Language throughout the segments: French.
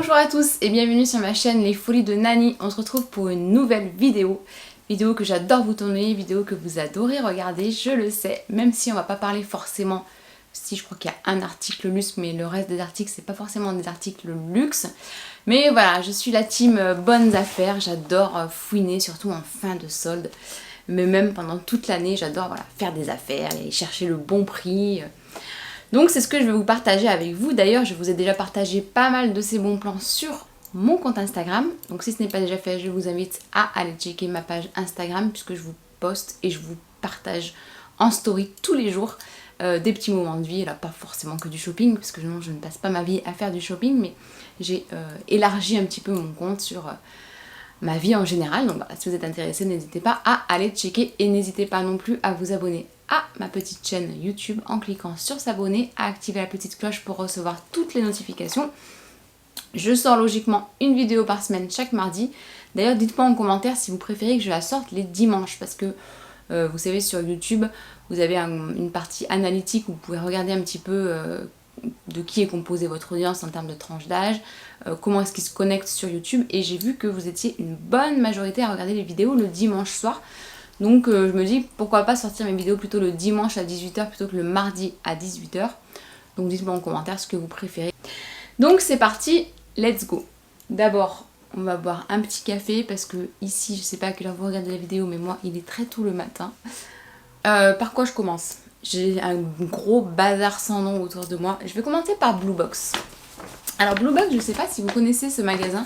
Bonjour à tous et bienvenue sur ma chaîne Les Folies de Nani. On se retrouve pour une nouvelle vidéo. Vidéo que j'adore vous tourner, vidéo que vous adorez regarder, je le sais. Même si on va pas parler forcément, si je crois qu'il y a un article luxe, mais le reste des articles c'est pas forcément des articles luxe. Mais voilà, je suis la team bonnes affaires, j'adore fouiner, surtout en fin de solde. Mais même pendant toute l'année, j'adore faire des affaires et chercher le bon prix. Donc c'est ce que je vais vous partager avec vous. D'ailleurs, je vous ai déjà partagé pas mal de ces bons plans sur mon compte Instagram. Donc si ce n'est pas déjà fait, je vous invite à aller checker ma page Instagram puisque je vous poste et je vous partage en story tous les jours des petits moments de vie. Là, pas forcément que du shopping parce que non, je ne passe pas ma vie à faire du shopping, mais j'ai élargi un petit peu mon compte sur ma vie en général. Donc voilà, si vous êtes intéressé, n'hésitez pas à aller checker et n'hésitez pas non plus à vous abonner à ma petite chaîne YouTube en cliquant sur s'abonner, à activer la petite cloche pour recevoir toutes les notifications. Je sors logiquement une vidéo par semaine chaque mardi. D'ailleurs, dites-moi en commentaire si vous préférez que je la sorte les dimanches parce que vous savez, sur YouTube, vous avez une partie analytique où vous pouvez regarder un petit peu de qui est composée votre audience en termes de tranche d'âge, comment est-ce qu'ils se connectent sur YouTube, et j'ai vu que vous étiez une bonne majorité à regarder les vidéos le dimanche soir. Donc je me dis pourquoi pas sortir mes vidéos plutôt le dimanche à 18h plutôt que le mardi à 18h. Donc dites-moi en commentaire ce que vous préférez. Donc c'est parti, let's go. D'abord, on va boire un petit café parce que ici, je sais pas à quelle heure vous regardez la vidéo, mais moi il est très tôt le matin. Par quoi je commence? J'ai un gros bazar sans nom autour de moi. Je vais commencer par Blue Box. Alors Blue Box, je sais pas si vous connaissez ce magasin.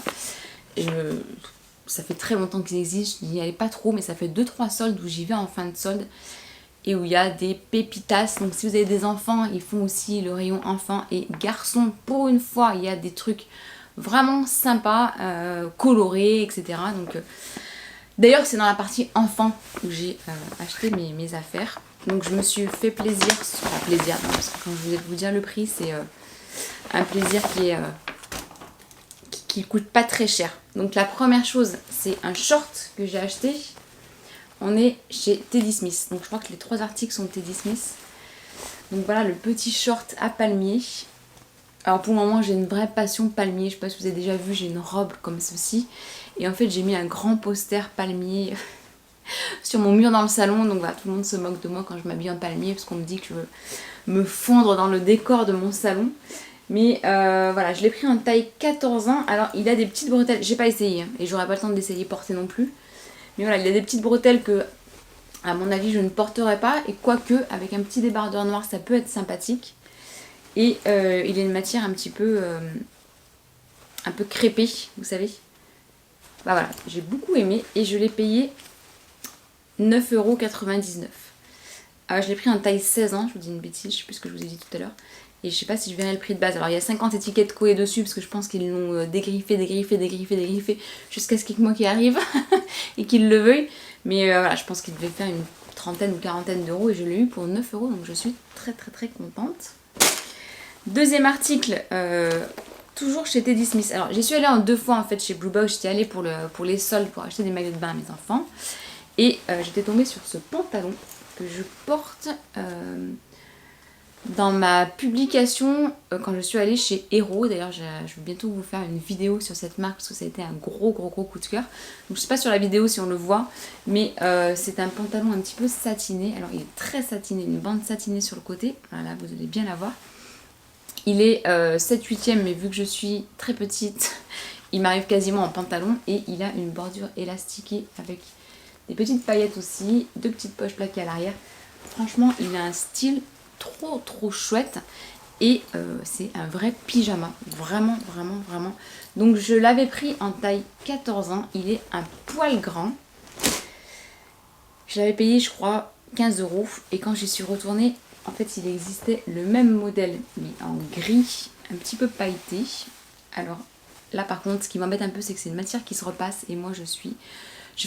Ça fait très longtemps qu'il existe, je n'y allais pas trop, mais ça fait 2-3 soldes où j'y vais en fin de solde et où il y a des pépitas. Donc si vous avez des enfants, ils font aussi le rayon enfants et garçons. Pour une fois, il y a des trucs vraiment sympas, colorés, etc. Donc, d'ailleurs, c'est dans la partie enfants où j'ai acheté mes affaires. Donc je me suis fait plaisir, enfin plaisir, non, parce que quand je vais vous dire le prix, c'est un plaisir qui coûte pas très cher. Donc la première chose, c'est un short que j'ai acheté. On est chez Teddy Smith. Donc je crois que les 3 articles sont de Teddy Smith. Donc voilà le petit short à palmier. Alors pour le moment j'ai une vraie passion palmier. Je sais pas si vous avez déjà vu, j'ai une robe comme ceci. Et en fait j'ai mis un grand poster palmier sur mon mur dans le salon. Donc voilà, tout le monde se moque de moi quand je m'habille en palmier parce qu'on me dit que je veux me fondre dans le décor de mon salon. Mais voilà, je l'ai pris en taille 14 ans. Alors il a des petites bretelles, j'ai pas essayé hein, et j'aurais pas le temps d'essayer porter non plus. Mais voilà, il a des petites bretelles que à mon avis je ne porterai pas. Et quoique avec un petit débardeur noir ça peut être sympathique. Et il a une matière un peu crêpée, vous savez. Bah voilà, j'ai beaucoup aimé et je l'ai payé 9,99 €. Alors je l'ai pris en taille 16 ans, je vous dis une bêtise, je sais plus ce que je vous ai dit tout à l'heure. Et je sais pas si je verrai le prix de base. Alors il y a 50 étiquettes collées dessus parce que je pense qu'ils l'ont dégriffé jusqu'à ce qu'il y ait que moi qui arrive et qu'ils le veuillent. Mais voilà, je pense qu'il devait faire une trentaine ou quarantaine d'euros et je l'ai eu pour 9 €, donc je suis très contente. Deuxième article, toujours chez Teddy Smith. Alors j'y suis allée en 2 fois en fait chez Blue Box. J'étais allée pour les soldes pour acheter des maillots de bain à mes enfants. Et j'étais tombée sur ce pantalon que je porte dans ma publication quand je suis allée chez Hero. D'ailleurs je vais bientôt vous faire une vidéo sur cette marque parce que ça a été un gros coup de cœur. Donc je sais pas sur la vidéo si on le voit, mais c'est un pantalon un petit peu satiné. Alors il est très satiné, une bande satinée sur le côté, voilà, vous allez bien la voir. Il est 7/8e, mais vu que je suis très petite, il m'arrive quasiment en pantalon et il a une bordure élastiquée avec des petites paillettes aussi, 2 petites poches plaquées à l'arrière. Franchement, il a un style trop chouette et c'est un vrai pyjama, vraiment. Donc je l'avais pris en taille 14 ans, il est un poil grand. Je l'avais payé je crois 15 € et quand j'y suis retournée, en fait il existait le même modèle mais en gris, un petit peu pailleté. Alors là par contre ce qui m'embête un peu c'est que c'est une matière qui se repasse et moi je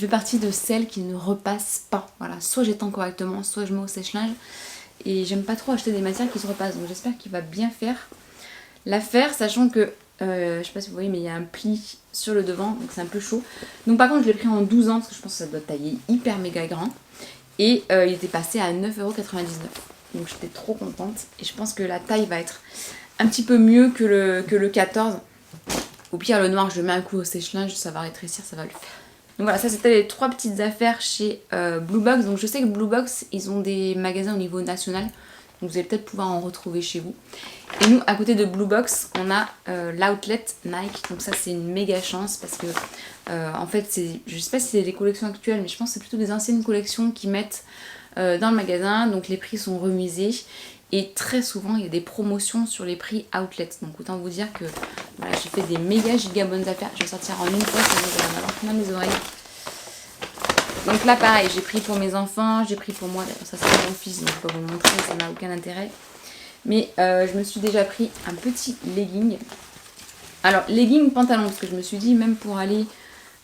fais partie de celles qui ne repassent pas. Voilà, soit j'étends correctement, soit je mets au sèche-linge. Et j'aime pas trop acheter des matières qui se repassent. Donc j'espère qu'il va bien faire l'affaire. Sachant que, je sais pas si vous voyez, mais il y a un pli sur le devant. Donc c'est un peu chaud. Donc par contre je l'ai pris en 12 ans. Parce que je pense que ça doit tailler hyper méga grand. Et il était passé à 9,99 €. Donc j'étais trop contente. Et je pense que la taille va être un petit peu mieux que le 14. Au pire, le noir, je mets un coup au sèche-linge, ça va rétrécir, ça va le faire. Donc voilà, ça c'était les 3 petites affaires chez Blue Box. Donc je sais que Blue Box, ils ont des magasins au niveau national. Donc vous allez peut-être pouvoir en retrouver chez vous. Et nous, à côté de Blue Box, on a l'outlet Nike. Donc ça, c'est une méga chance parce que, en fait, je sais pas si c'est des collections actuelles, mais je pense que c'est plutôt des anciennes collections qu'ils mettent dans le magasin. Donc les prix sont remisés. Et très souvent, il y a des promotions sur les prix outlet. Donc autant vous dire que voilà, j'ai fait des méga giga bonnes affaires. Je vais sortir en une fois, sinon je vais en avoir plein mes oreilles. Donc là, pareil, j'ai pris pour mes enfants, j'ai pris pour moi. D'ailleurs, ça c'est mon fils, donc je ne vais pas vous le montrer, ça n'a aucun intérêt. Mais je me suis déjà pris un petit legging. Alors, legging, pantalon, parce que je me suis dit, même pour aller...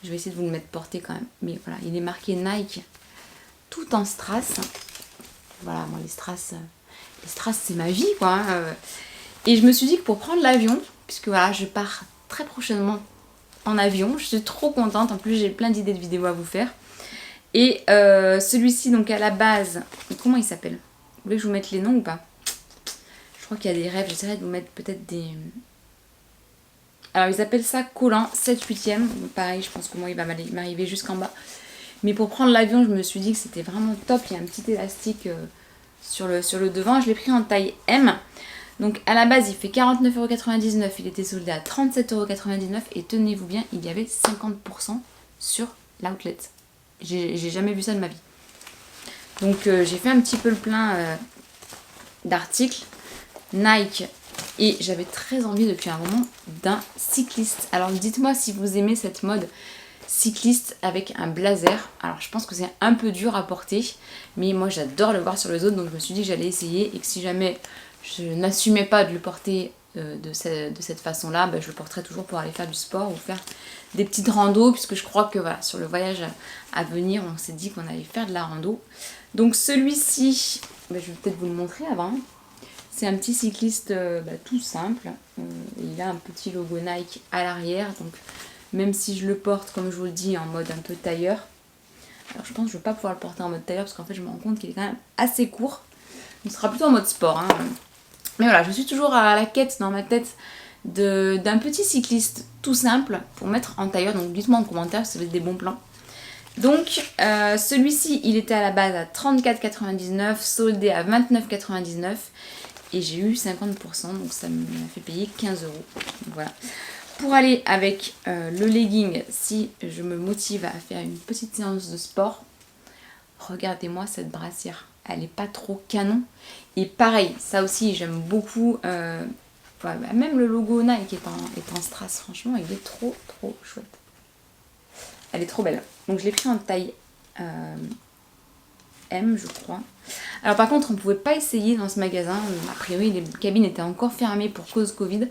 Je vais essayer de vous le mettre porté quand même. Mais voilà, il est marqué Nike, tout en strass. Voilà, moi les strass c'est ma vie, quoi. Hein. Et je me suis dit que pour prendre l'avion, puisque voilà, je pars très prochainement en avion, je suis trop contente. En plus, j'ai plein d'idées de vidéos à vous faire. Et celui-ci, donc à la base, comment il s'appelle? Vous voulez que je vous mette les noms ou pas? Je crois qu'il y a des rêves, j'essaierai de vous mettre peut-être des... Alors ils appellent ça collant 7/8e. Donc pareil, je pense que moi il va m'arriver jusqu'en bas. Mais pour prendre l'avion, je me suis dit que c'était vraiment top. Il y a un petit élastique sur le devant. Je l'ai pris en taille M. Donc à la base il fait 49,99€. Il était soldé à 37,99€. Et tenez-vous bien, il y avait 50% sur l'outlet. J'ai jamais vu ça de ma vie. Donc j'ai fait un petit peu le plein d'articles. Nike. Et j'avais très envie depuis un moment d'un cycliste. Alors dites-moi si vous aimez cette mode cycliste avec un blazer. Alors je pense que c'est un peu dur à porter, mais moi j'adore le voir sur les autres, donc je me suis dit que j'allais essayer et que si jamais je n'assumais pas de le porter de cette façon-là, je le porterai toujours pour aller faire du sport ou faire des petites randos, puisque je crois que voilà, sur le voyage à venir, on s'est dit qu'on allait faire de la rando. Donc celui-ci, je vais peut-être vous le montrer avant. C'est un petit cycliste tout simple. Il a un petit logo Nike à l'arrière, donc même si je le porte, comme je vous le dis, en mode un peu tailleur. Alors je pense que je ne vais pas pouvoir le porter en mode tailleur parce qu'en fait je me rends compte qu'il est quand même assez court. Il sera plutôt en mode sport. Hein. Mais voilà, je suis toujours à la quête dans ma tête d'un petit cycliste tout simple pour mettre en tailleur. Donc dites-moi en commentaire si vous avez des bons plans. Donc celui-ci, il était à la base à 34,99, soldé à 29,99. Et j'ai eu 50%, donc ça m'a fait payer 15€. Voilà. Pour aller avec le legging, si je me motive à faire une petite séance de sport, regardez-moi cette brassière. Elle n'est pas trop canon. Et pareil, ça aussi j'aime beaucoup. Même le logo Nike est en strass, franchement, il est trop chouette. Elle est trop belle. Donc je l'ai pris en taille M, je crois. Alors par contre, on ne pouvait pas essayer dans ce magasin. A priori, les cabines étaient encore fermées pour cause Covid.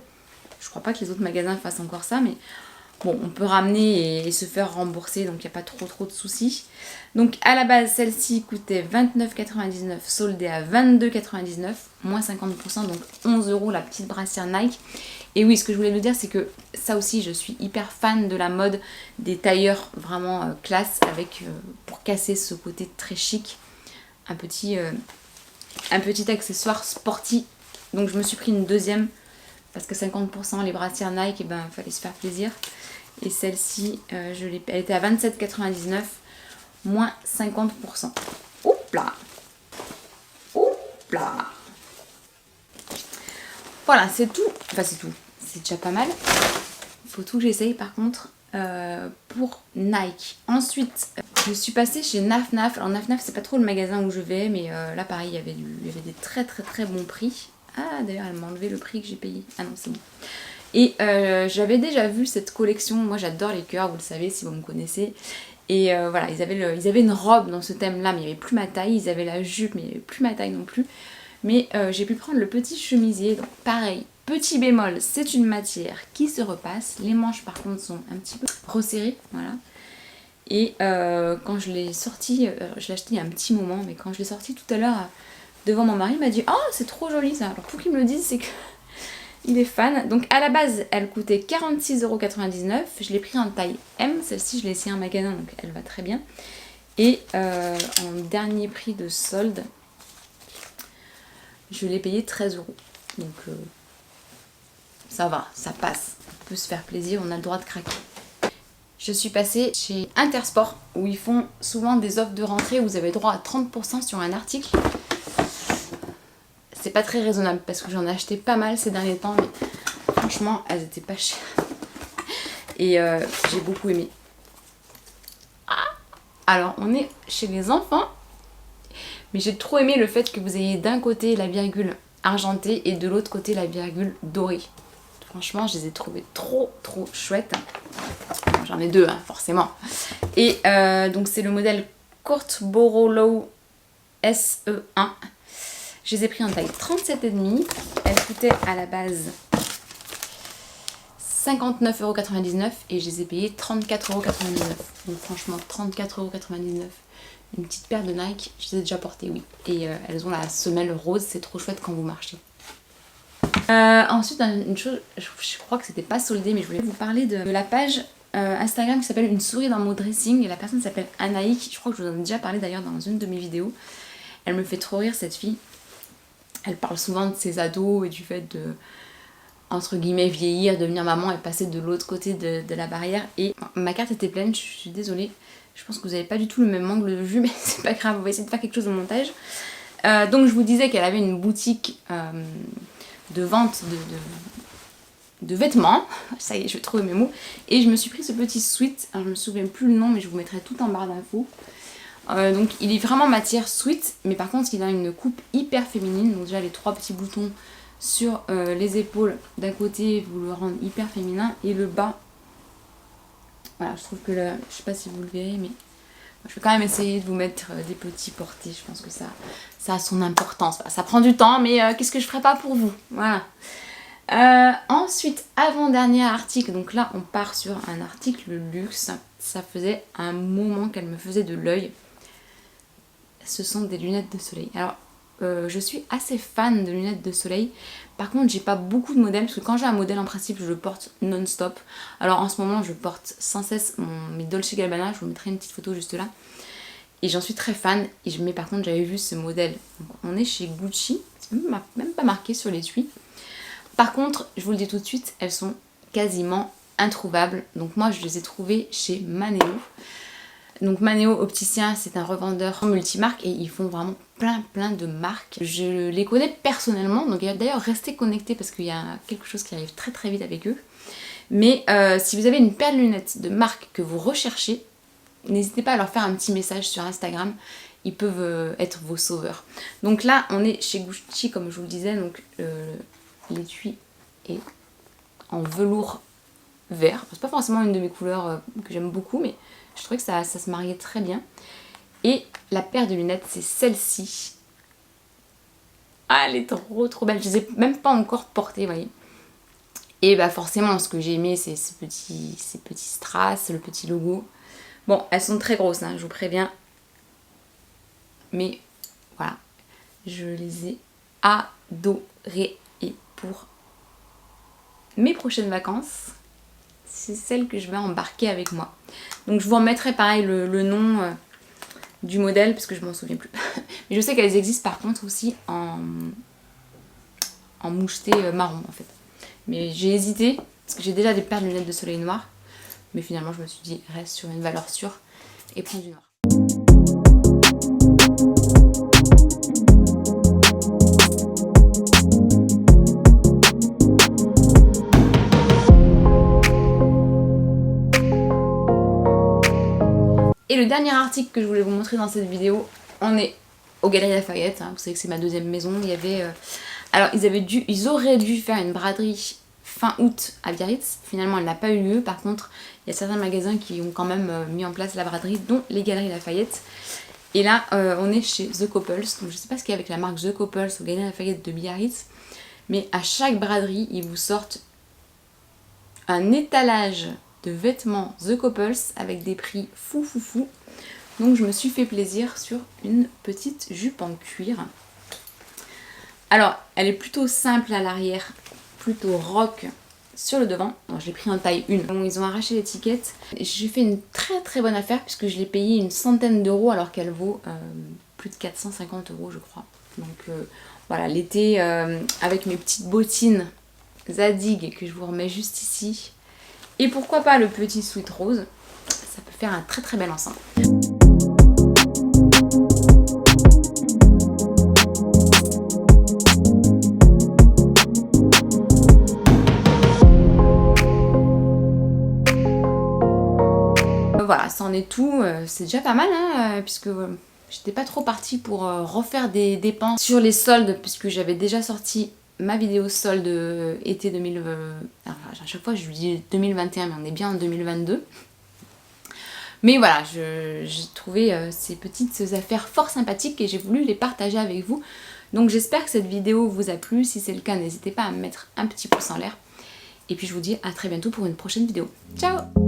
Je crois pas que les autres magasins fassent encore ça, mais bon, on peut ramener et se faire rembourser, donc il n'y a pas trop de soucis. Donc à la base, celle-ci coûtait 29,99, soldée à 22,99, moins 50%, donc 11€ la petite brassière Nike. Et oui, ce que je voulais vous dire, c'est que ça aussi, je suis hyper fan de la mode des tailleurs vraiment classe, avec pour casser ce côté très chic, un petit accessoire sportif. Donc je me suis pris une deuxième, parce que 50% les brassières Nike, il fallait se faire plaisir. Et celle-ci, elle était à 27,99, moins 50%. Oups là. Voilà, c'est tout. Enfin, c'est tout. C'est déjà pas mal. Il faut tout que j'essaye par contre pour Nike. Ensuite, je suis passée chez Naf Naf. Alors Naf Naf, c'est pas trop le magasin où je vais, mais là pareil, il y avait des très bons prix. Ah, d'ailleurs, elle m'a enlevé le prix que j'ai payé. Ah non, c'est bon. Et j'avais déjà vu cette collection. Moi, j'adore les cœurs, vous le savez si vous me connaissez. Et voilà, ils avaient une robe dans ce thème-là, mais il n'y avait plus ma taille. Ils avaient la jupe, mais il n'y avait plus ma taille non plus. Mais j'ai pu prendre le petit chemisier. Donc pareil, petit bémol, c'est une matière qui se repasse. Les manches, par contre, sont un petit peu resserrées. Voilà. Et quand je l'ai sorti, je l'ai acheté il y a un petit moment, mais quand je l'ai sorti tout à l'heure devant mon mari, il m'a dit « Oh, c'est trop joli ça !» Alors pour qu'il me le dise, c'est que il est fan. Donc à la base, elle coûtait 46,99 €. Je l'ai pris en taille M. Celle-ci, je l'ai essayée en magasin, donc elle va très bien. Et en dernier prix de solde, je l'ai payé 13 €. Donc ça va, ça passe. peut se faire plaisir, on a le droit de craquer. Je suis passée chez Intersport où ils font souvent des offres de rentrée où vous avez droit à 30% sur un article. C'est pas très raisonnable parce que j'en ai acheté pas mal ces derniers temps, mais franchement elles étaient pas chères. Et j'ai beaucoup aimé. Alors on est chez les enfants, mais j'ai trop aimé le fait que vous ayez d'un côté la virgule argentée et de l'autre côté la virgule dorée. Franchement, je les ai trouvés trop chouettes. J'en ai deux, hein, forcément. Et donc c'est le modèle Courtborough SE1. Je les ai pris en taille 37,5. Elles coûtaient à la base 59,99 € et je les ai payées 34,99 €. Donc franchement, 34,99 €. Une petite paire de Nike, je les ai déjà portées, oui. Et elles ont la semelle rose, c'est trop chouette quand vous marchez. Ensuite, une chose, je crois que c'était pas soldé, mais je voulais vous parler de la page Instagram qui s'appelle Une souris dans mon dressing. Et la personne s'appelle Anaïk, je crois que je vous en ai déjà parlé d'ailleurs dans une de mes vidéos. Elle me fait trop rire cette fille. Elle parle souvent de ses ados et du fait de, entre guillemets, vieillir, devenir maman et passer de l'autre côté de la barrière. Et ma carte était pleine, je suis désolée. Je pense que vous n'avez pas du tout le même angle de vue, mais c'est pas grave, on va essayer de faire quelque chose au montage. Donc je vous disais qu'elle avait une boutique de vente de vêtements. Ça y est, je vais trouver mes mots. Et je me suis pris ce petit sweat. Alors je me souviens plus le nom, mais je vous mettrai tout en barre d'infos. Donc il est vraiment matière sweat, mais par contre il a une coupe hyper féminine. Donc déjà les trois petits boutons sur les épaules d'un côté vous le rendent hyper féminin. Et le bas, voilà, je trouve que là, je sais pas si vous le verrez, mais je vais quand même essayer de vous mettre des petits portés. Je pense que ça a son importance. Ça prend du temps, mais qu'est-ce que je ferais pas pour vous? Voilà. Ensuite, avant-dernier article. Donc là, on part sur un article luxe. Ça faisait un moment qu'elle me faisait de l'œil. Ce sont des lunettes de soleil. Alors, je suis assez fan de lunettes de soleil. Par contre, j'ai pas beaucoup de modèles parce que quand j'ai un modèle en principe, je le porte non-stop. Alors en ce moment, je porte sans cesse mes Dolce & Gabbana. Je vous mettrai une petite photo juste là. Et j'en suis très fan. Mais par contre, j'avais vu ce modèle. Donc, on est chez Gucci. C'est même pas marqué sur l'étui. Par contre, je vous le dis tout de suite, elles sont quasiment introuvables. Donc moi, je les ai trouvées chez Maneo. Donc Maneo Opticien, c'est un revendeur multimarque et ils font vraiment plein de marques. Je les connais personnellement, donc d'ailleurs restez connectés parce qu'il y a quelque chose qui arrive très vite avec eux. Mais si vous avez une paire de lunettes de marque que vous recherchez, n'hésitez pas à leur faire un petit message sur Instagram. Ils peuvent être vos sauveurs. Donc là, on est chez Gucci, comme je vous le disais. Donc l'étui est en velours vert. C'est pas forcément une de mes couleurs que j'aime beaucoup, mais je trouvais que ça se mariait très bien. Et la paire de lunettes, c'est celle-ci. Ah, elle est trop belle. Je les ai même pas encore portées, vous voyez. Et bah forcément, ce que j'ai aimé, c'est ces petits strass, le petit logo. Bon, elles sont très grosses, hein, je vous préviens. Mais voilà, je les ai adorées. Et pour mes prochaines vacances, c'est celle que je vais embarquer avec moi. Donc je vous remettrai pareil le nom du modèle parce que je m'en souviens plus. Mais je sais qu'elles existent par contre aussi en moucheté marron en fait. Mais j'ai hésité parce que j'ai déjà des paires de lunettes de soleil noir. Mais finalement je me suis dit reste sur une valeur sûre et prends du noir. Et le dernier article que je voulais vous montrer dans cette vidéo, on est aux Galeries Lafayette, hein, vous savez que c'est ma deuxième maison. Il y avait, alors ils auraient dû faire une braderie fin août à Biarritz, finalement elle n'a pas eu lieu. Par contre il y a certains magasins qui ont quand même mis en place la braderie, dont les Galeries Lafayette. Et là on est chez The Couples, donc je sais pas ce qu'il y a avec la marque The Couples aux Galeries Lafayette de Biarritz, mais à chaque braderie ils vous sortent un étalage de vêtements The Couples avec des prix fou. Donc je me suis fait plaisir sur une petite jupe en cuir. Alors elle est plutôt simple à l'arrière, plutôt rock sur le devant. Bon, je l'ai pris en taille 1. Donc, ils ont arraché l'étiquette. J'ai fait une très bonne affaire puisque je l'ai payée une centaine d'euros alors qu'elle vaut plus de 450 € je crois. Donc voilà, l'été avec mes petites bottines Zadig que je vous remets juste ici. Et pourquoi pas le petit sweat rose, ça peut faire un très très bel ensemble. Voilà, ça en est tout, c'est déjà pas mal hein, puisque j'étais pas trop partie pour refaire des dépenses sur les soldes puisque j'avais déjà sorti ma vidéo solde été 2020, enfin, à chaque fois je dis 2021 mais on est bien en 2022. Mais voilà, j'ai trouvé ces petites affaires fort sympathiques et j'ai voulu les partager avec vous. Donc j'espère que cette vidéo vous a plu, si c'est le cas n'hésitez pas à me mettre un petit pouce en l'air. Et puis je vous dis à très bientôt pour une prochaine vidéo. Ciao!